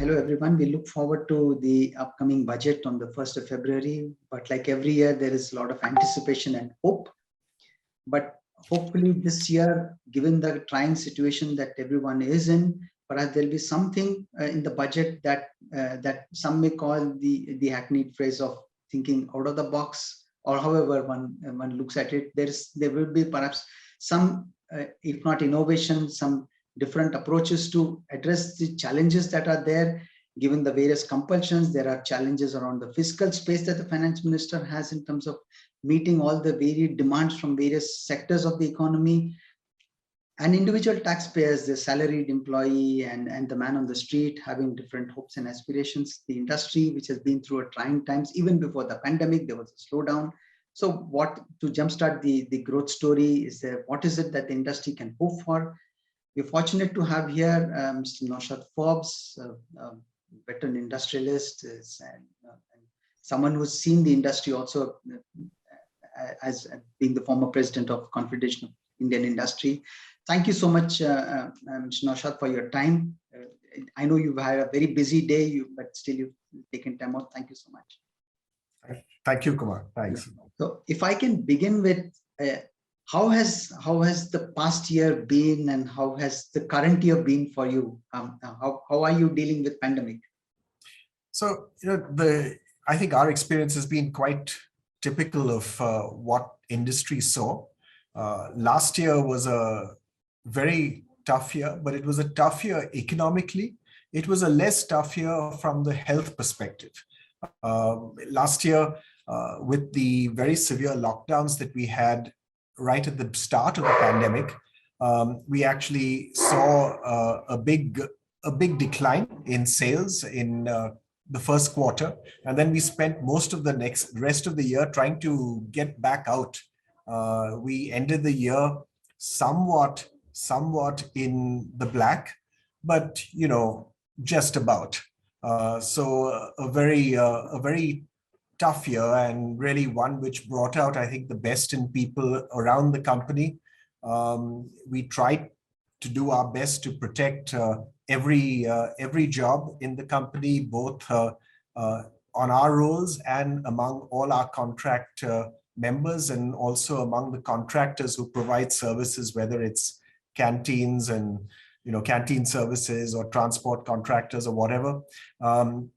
hello everyone. We look forward to the upcoming budget on the 1st of February. But like every year, there is a lot of anticipation and hope. But hopefully this year, given the trying situation that everyone is in, perhaps there'll be something in the budget that that some may call the hackneyed phrase of thinking out of the box, or however one looks at it. There will be perhaps some, if not innovation, some different approaches to address the challenges that are there. Given the various compulsions, there are challenges around the fiscal space that the finance minister has in terms of meeting all the varied demands from various sectors of the economy. And individual taxpayers, the salaried employee and the man on the street, having different hopes and aspirations. The industry, which has been through a trying times, even before the pandemic, there was a slowdown. So what to jumpstart the growth story is there? What is it that the industry can hope for? We're fortunate to have here Mr. Naushad Forbes, a veteran industrialist, and someone who's seen the industry also as being the former president of Confederation of Indian Industry. Thank you so much, Mr. Naushad, for your time. I know you've had a very busy day, but still you've taken time out. Thank you so much. Thank you, Kumar. Thanks. So if I can begin with, how has the past year been, and how has the current year been for you? How are you dealing with pandemic? So, I think our experience has been quite typical of what industry saw. Last year was a very tough year, but it was a tough year economically. It was a less tough year from the health perspective. Last year, with the very severe lockdowns that we had right at the start of the pandemic, we actually saw a big decline in sales in the first quarter, and then we spent most of the rest of the year trying to get back out. We ended the year somewhat in the black, but just about. So a very tough year, and really one which brought out, I think, the best in people around the company. We tried to do our best to protect every job in the company, both on our roles and among all our contract members, and also among the contractors who provide services, whether it's canteens and canteen services or transport contractors or whatever.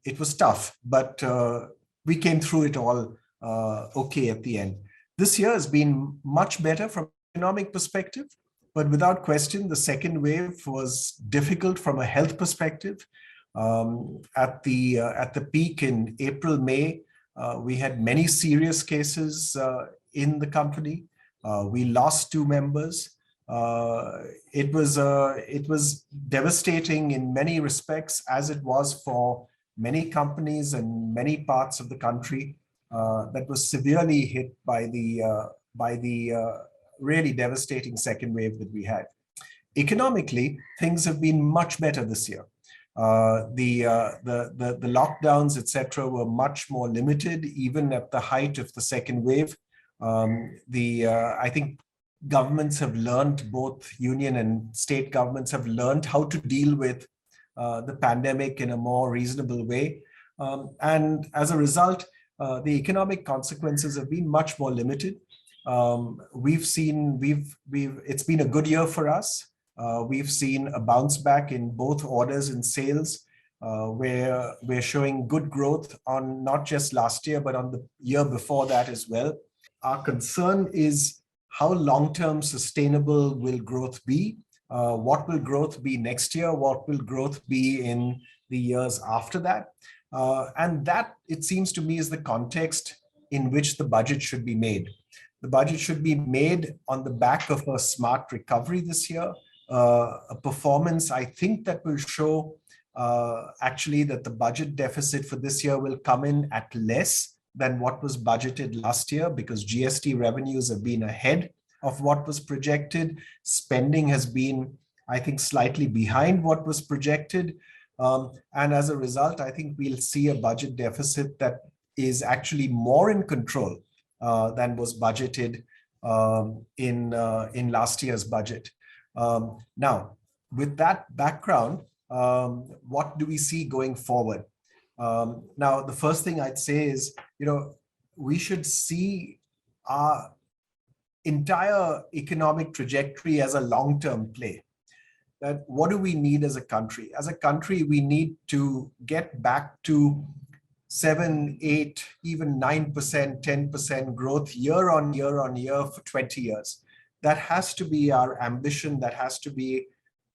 It was tough, but we came through it all okay at the end. This year has been much better from an economic perspective, but without question, the second wave was difficult from a health perspective. At the peak in April, May, we had many serious cases in the company. We lost 2 members. It was devastating in many respects, as it was for many companies and many parts of the country that was severely hit by the really devastating second wave that we had. Economically, things have been much better this year. The lockdowns, etc., were much more limited, even at the height of the second wave. I think governments have learned, both union and state governments have learned how to deal with the pandemic in a more reasonable way. And as a result, the economic consequences have been much more limited. It's been a good year for us. We've seen a bounce back in both orders and sales, where we're showing good growth on not just last year, but on the year before that as well. Our concern is how long-term sustainable will growth be? What will growth be next year? What will growth be in the years after that? And that, it seems to me, is the context in which the budget should be made. The budget should be made on the back of a smart recovery this year, a performance, I think, that will show actually that the budget deficit for this year will come in at less than what was budgeted last year, because GST revenues have been ahead of what was projected. Spending has been, I think, slightly behind what was projected. And as a result, I think we'll see a budget deficit that is actually more in control than was budgeted in last year's budget. Now, with that background, What do we see going forward? Now, the first thing I'd say is, we should see our entire economic trajectory as a long-term play. That what do we need as a country? As a country, we need to get back to 7, 8, even 9%, 10% growth year on year for 20 years. That has to be our ambition. That has to be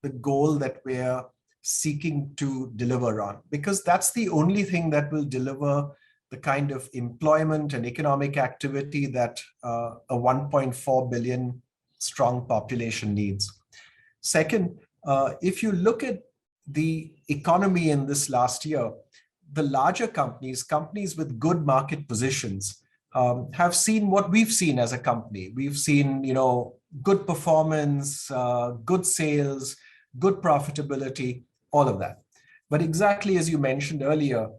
the goal that we're seeking to deliver on, because that's the only thing that will deliver the kind of employment and economic activity that a 1.4 billion strong population needs. Second, if you look at the economy in this last year, the larger companies with good market positions, have seen what we've seen as a company. We've seen, good performance, good sales, good profitability, all of that. But exactly as you mentioned earlier,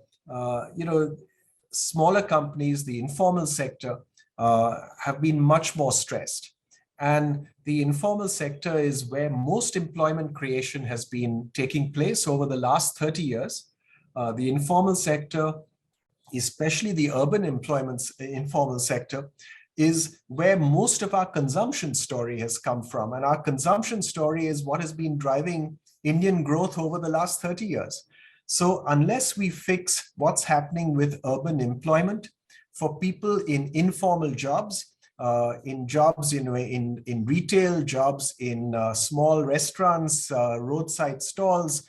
smaller companies, the informal sector, have been much more stressed. And the informal sector is where most employment creation has been taking place over the last 30 years. The informal sector, especially the urban informal sector, is where most of our consumption story has come from. And our consumption story is what has been driving Indian growth over the last 30 years. So unless we fix what's happening with urban employment for people in informal jobs, in jobs in retail, jobs in small restaurants, roadside stalls,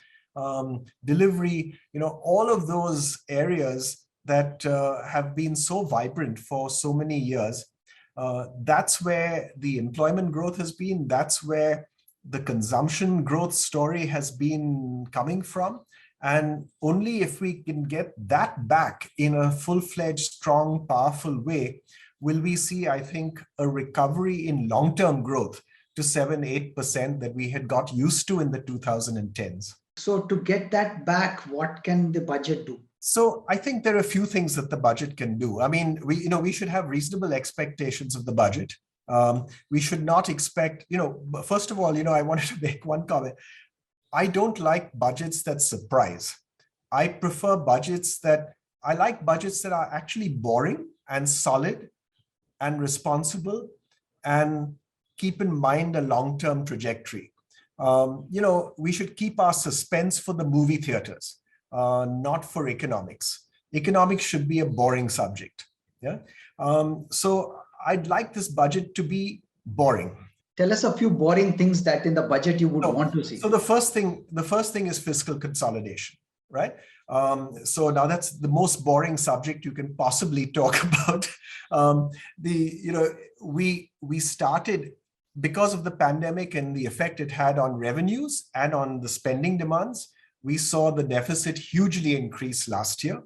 delivery, all of those areas that have been so vibrant for so many years, that's where the employment growth has been. That's where the consumption growth story has been coming from. And only if we can get that back in a full-fledged, strong, powerful way, will we see, I think, a recovery in long-term growth to 7, 8% that we had got used to in the 2010s. So to get that back, what can the budget do? So I think there are a few things that the budget can do. I mean, we should have reasonable expectations of the budget. We should not expect, first of all, I wanted to make one comment. I don't like budgets that surprise. I prefer I like budgets that are actually boring and solid and responsible and keep in mind a long-term trajectory. We should keep our suspense for the movie theaters, not for economics. Economics should be a boring subject. Yeah. So I'd like this budget to be boring. Tell us a few boring things that in the budget you would want to see. So the first thing is fiscal consolidation, right? So now that's the most boring subject you can possibly talk about. We started, because of the pandemic and the effect it had on revenues and on the spending demands, we saw the deficit hugely increase last year.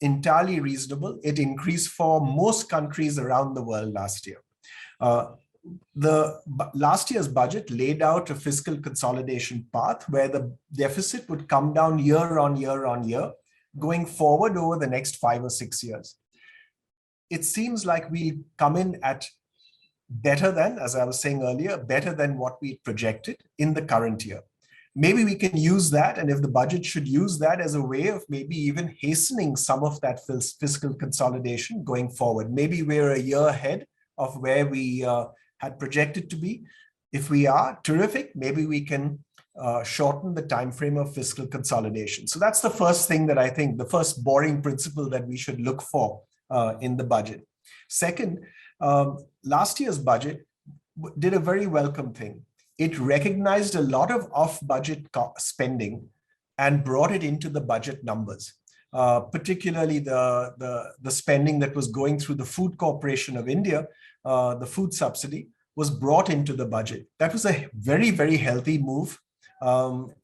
Entirely reasonable. It increased for most countries around the world last year. The last year's budget laid out a fiscal consolidation path where the deficit would come down year on year, going forward over the next 5 or 6 years. It seems like we come in at better than, as I was saying earlier, better than what we projected in the current year. Maybe we can use that, and if the budget should use that as a way of maybe even hastening some of that fiscal consolidation going forward. Maybe we're a year ahead of where we had projected to be. If we are, terrific. Maybe we can shorten the time frame of fiscal consolidation. So that's the first thing that I think, the first boring principle that we should look for in the budget. Second, last year's budget did a very welcome thing. It recognized a lot of off-budget spending and brought it into the budget numbers, particularly the spending that was going through the Food Corporation of India, the food subsidy, was brought into the budget. That was a very, very healthy move.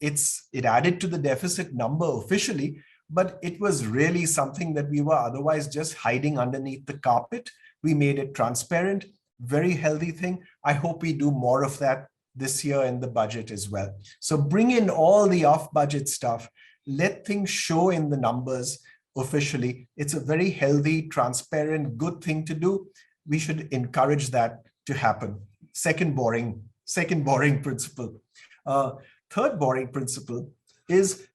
It added to the deficit number officially, but it was really something that we were otherwise just hiding underneath the carpet. We made it transparent, very healthy thing. I hope we do more of that this year in the budget as well. So bring in all the off-budget stuff, let things show in the numbers officially. It's a very healthy, transparent, good thing to do. We should encourage that to happen. Second boring principle. Third boring principle is,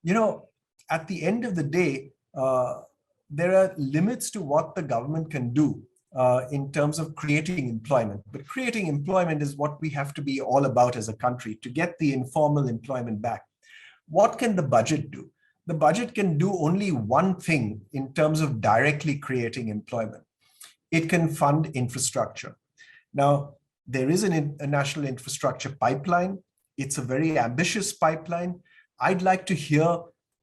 at the end of the day, there are limits to what the government can do in terms of creating employment. But creating employment is what we have to be all about as a country to get the informal employment back. What can the budget do? The budget can do only one thing in terms of directly creating employment. It can fund infrastructure. Now, there is a national infrastructure pipeline. It's a very ambitious pipeline. I'd like to hear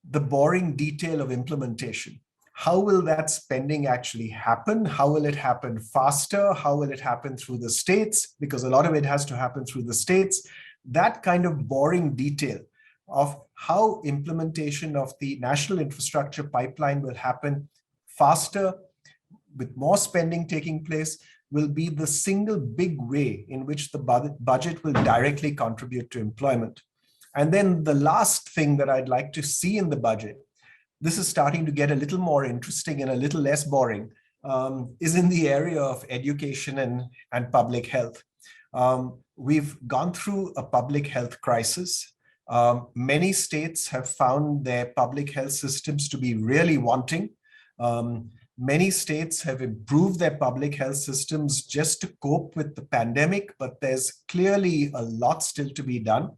the boring detail of implementation. How will that spending actually happen? How will it happen faster? How will it happen through the states? Because a lot of it has to happen through the states. That kind of boring detail of how implementation of the national infrastructure pipeline will happen faster, with more spending taking place, will be the single big way in which the budget will directly contribute to employment. And then the last thing that I'd like to see in the budget, this is starting to get a little more interesting and a little less boring, is in the area of education and public health. We've gone through a public health crisis. Many states have found their public health systems to be really wanting. Many states have improved their public health systems just to cope with the pandemic, but there's clearly a lot still to be done.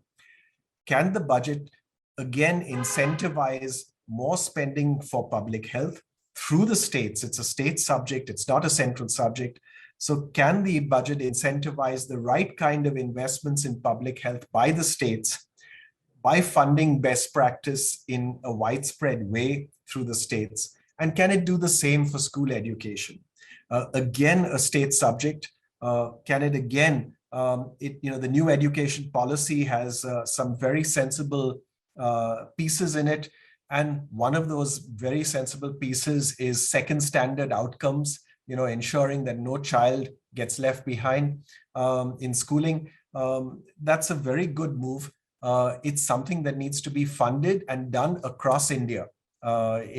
Can the budget again incentivize more spending for public health through the states? It's a state subject, it's not a central subject. So can the budget incentivize the right kind of investments in public health by the states by funding best practice in a widespread way through the states? And can it do the same for school education? Again, a state subject. Can it again, the new education policy has some very sensible pieces in it. And one of those very sensible pieces is second standard outcomes, ensuring that no child gets left behind in schooling. That's a very good move. It's something that needs to be funded and done across India. Our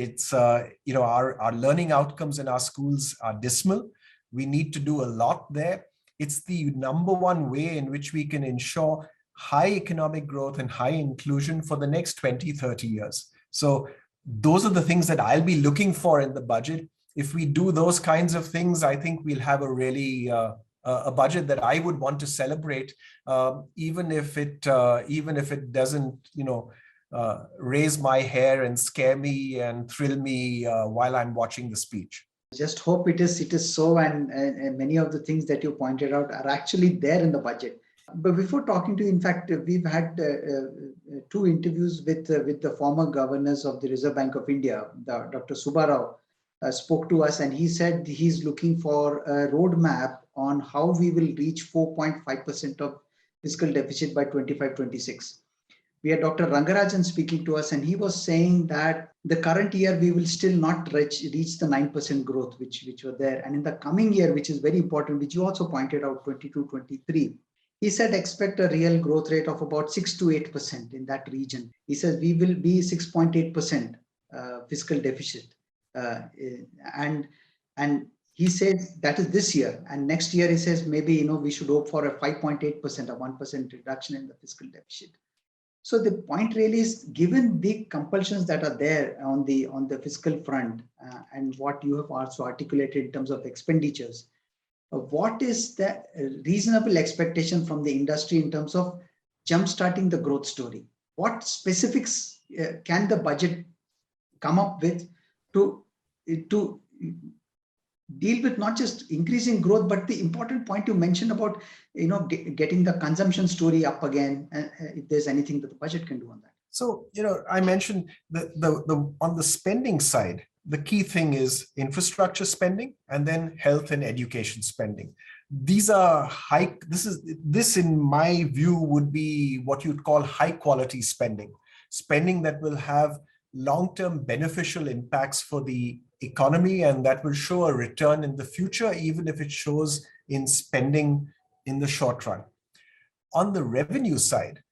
learning outcomes in our schools are dismal. We need to do a lot there. It's the number one way in which we can ensure high economic growth and high inclusion for the next 20, 30 years. So those are the things that I'll be looking for in the budget. If we do those kinds of things, I think we'll have a really a budget that I would want to celebrate, even if it doesn't, raise my hair and scare me and thrill me while I'm watching the speech. Just hope it is so, and many of the things that you pointed out are actually there in the budget. But before talking to you, in fact, we've had two interviews with the former governors of the Reserve Bank of India. Dr. Subbarao spoke to us, and he said he's looking for a roadmap on how we will reach 4.5% of fiscal deficit by 25-26. We had Dr. Rangarajan speaking to us, and he was saying that the current year we will still not reach the 9% growth which were there. And in the coming year, which is very important, which you also pointed out, 22-23, he said expect a real growth rate of about 6 to 8% in that region. He says we will be 6.8% fiscal deficit. And he says that is this year. And next year, he says maybe we should hope for a 5.8%, a 1% reduction in the fiscal deficit. So the point really is, given the compulsions that are there on the fiscal front and what you have also articulated in terms of expenditures, what is the reasonable expectation from the industry in terms of jumpstarting the growth story? What specifics can the budget come up with to deal with not just increasing growth, but the important point you mentioned about getting the consumption story up again, and if there's anything that the budget can do on that? So I mentioned the on the spending side, the key thing is infrastructure spending and then health and education spending. These are this in my view would be what you'd call high quality spending that will have long-term beneficial impacts for the economy, and that will show a return in the future, even if it shows in spending in the short run. On the revenue side,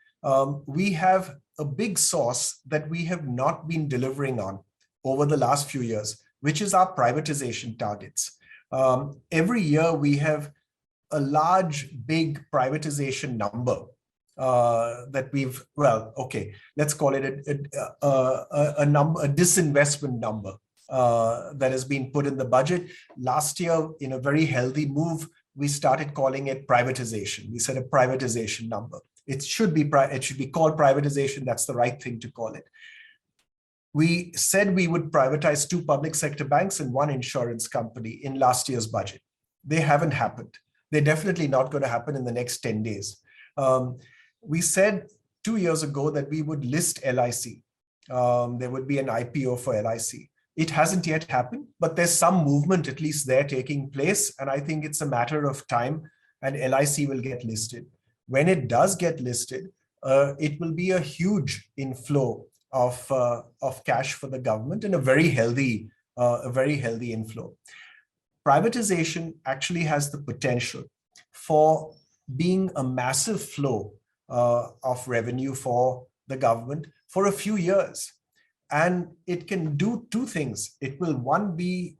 we have a big source that we have not been delivering on over the last few years, which is our privatization targets. Every year we have a large, big privatization number. that we've, well, okay, let's call it a number, a disinvestment number that has been put in the budget. Last year, in a very healthy move, we started calling it privatization. We set a privatization number. It should be called privatization. That's the right thing to call it. We said we would privatize 2 public sector banks and 1 insurance company in last year's budget. They haven't happened. They're definitely not going to happen in the next 10 days. We said 2 years ago that we would list LIC. There would be an IPO for LIC. It hasn't yet happened, but there's some movement at least there taking place. And I think it's a matter of time and LIC will get listed. When it does get listed, it will be a huge inflow of cash for the government and a very healthy inflow. Privatization actually has the potential for being a massive flow of revenue for the government for a few years. And it can do 2 things. It will, one, be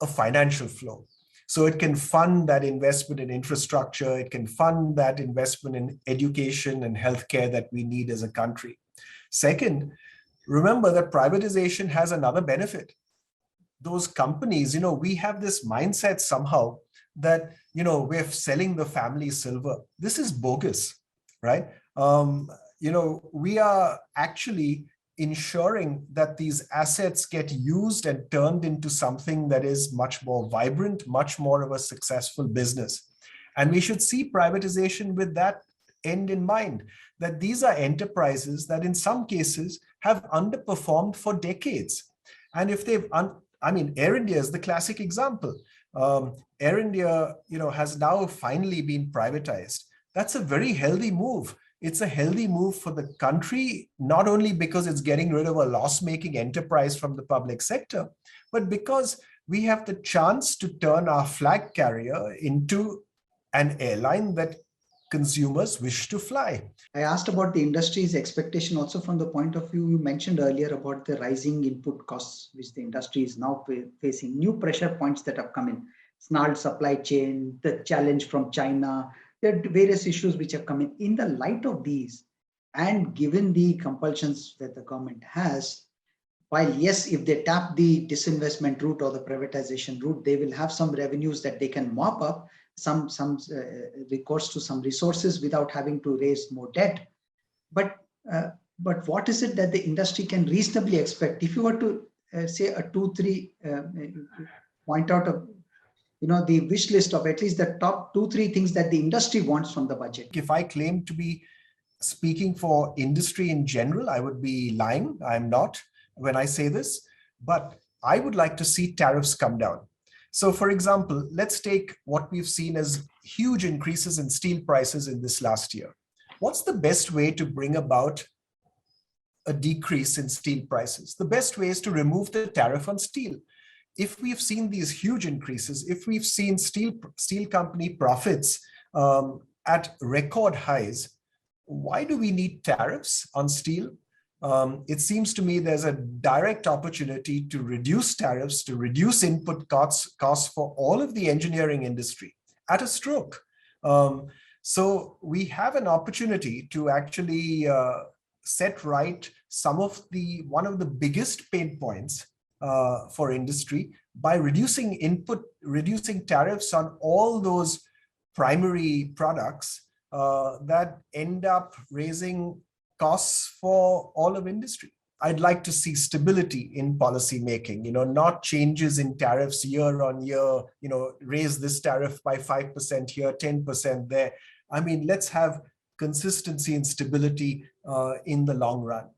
a financial flow. So it can fund that investment in infrastructure. It can fund that investment in education and healthcare that we need as a country. Second, remember that privatization has another benefit. Those companies, we have this mindset somehow that, we're selling the family silver. This is bogus, right? We are actually ensuring that these assets get used and turned into something that is much more vibrant, much more of a successful business. And we should see privatization with that end in mind, that these are enterprises that in some cases have underperformed for decades. And if they've, Air India is the classic example. Air India, has now finally been privatized. That's a very healthy move. It's a healthy move for the country, not only because it's getting rid of a loss-making enterprise from the public sector, but because we have the chance to turn our flag carrier into an airline that consumers wish to fly. I asked about the industry's expectation also from the point of view you mentioned earlier about the rising input costs, which the industry is now facing, new pressure points that have come in, snarled supply chain, the challenge from China. There are various issues which have come in. In the light of these, and given the compulsions that the government has, while yes, if they tap the disinvestment route or the privatization route, they will have some revenues that they can mop up, some recourse to some resources without having to raise more debt. But what is it that the industry can reasonably expect? If you were to say a 2-3 point out of the wish list of at least the top 2-3 things that the industry wants from the budget. If I claim to be speaking for industry in general, I would be lying. I'm not when I say this, but I would like to see tariffs come down. So for example, let's take what we've seen as huge increases in steel prices in this last year. What's the best way to bring about a decrease in steel prices? The best way is to remove the tariff on steel. If we've seen these huge increases, if we've seen steel company profits at record highs, why do we need tariffs on steel? It seems to me there's a direct opportunity to reduce tariffs, to reduce input costs for all of the engineering industry at a stroke. So we have an opportunity to actually set right one of the biggest pain points for industry by reducing tariffs on all those primary products that end up raising costs for all of industry. I'd like to see stability in policy making, not changes in tariffs year on year, raise this tariff by 5% here, 10% there. Let's have consistency and stability in the long run.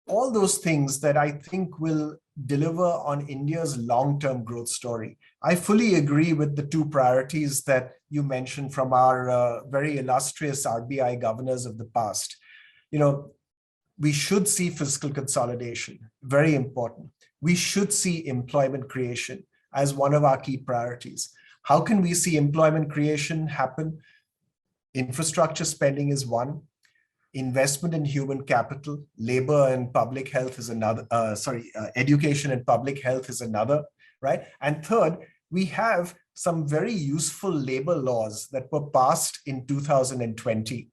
All those things that I think will deliver on India's long-term growth story. I fully agree with the 2 priorities that you mentioned from our very illustrious RBI governors of the past. We should see fiscal consolidation, very important. We should see employment creation as one of our key priorities. How can we see employment creation happen? Infrastructure spending is one. Investment in human capital, labor and public health is another, education and public health is another, right? And third, we have some very useful labor laws that were passed in 2020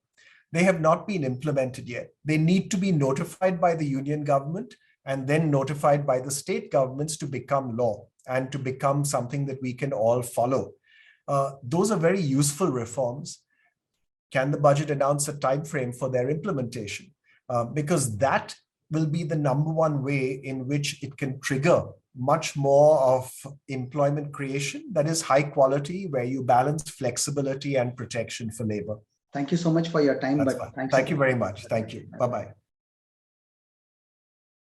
they have not been implemented yet. They need to be notified by the union government and then notified by the state governments to become law and to become something that we can all follow. Those are very useful reforms. Can the budget announce a time frame for their implementation? Because that will be the number one way in which it can trigger much more of employment creation that is high quality, where you balance flexibility and protection for labor. Thank you so much for your time. That's fine. Thank you very much. Thank you. Bye-bye.